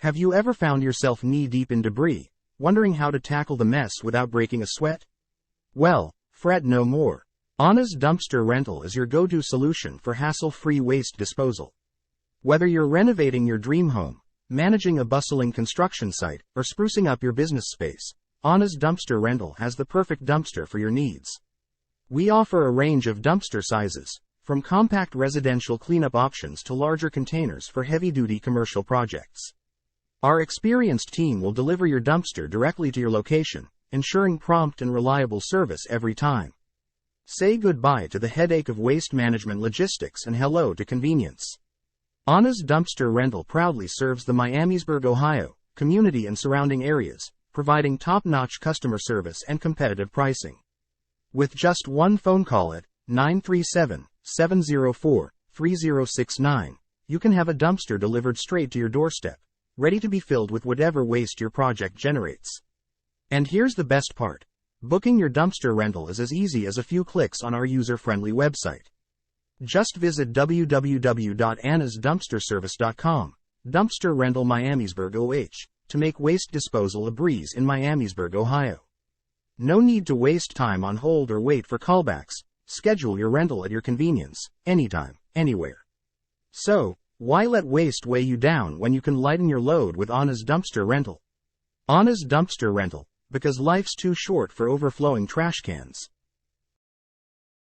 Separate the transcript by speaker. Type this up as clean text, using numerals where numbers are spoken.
Speaker 1: Have you ever found yourself knee-deep in debris, wondering how to tackle the mess without breaking a sweat? Well, fret no more. Anna's Dumpster Rental is your go-to solution for hassle-free waste disposal. Whether you're renovating your dream home, managing a bustling construction site, or sprucing up your business space, Anna's Dumpster Rental has the perfect dumpster for your needs. We offer a range of dumpster sizes, from compact residential cleanup options to larger containers for heavy-duty commercial projects. Our experienced team will deliver your dumpster directly to your location, ensuring prompt and reliable service every time. Say goodbye to the headache of waste management logistics and hello to convenience. Anna's Dumpster Rental proudly serves the Miamisburg, Ohio, community and surrounding areas, providing top-notch customer service and competitive pricing. With just one phone call at 937-704-3069, you can have a dumpster delivered straight to your doorstep, ready to be filled with whatever waste your project generates. And here's the best part. Booking your dumpster rental is as easy as a few clicks on our user-friendly website. Just visit www.annasdumpsterservice.com, Dumpster Rental Miamisburg, OH, to make waste disposal a breeze in Miamisburg, Ohio. No need to waste time on hold or wait for callbacks. Schedule your rental at your convenience, anytime, anywhere. So, why let waste weigh you down when you can lighten your load with Anna's Dumpster Rental? Anna's Dumpster Rental, because life's too short for overflowing trash cans.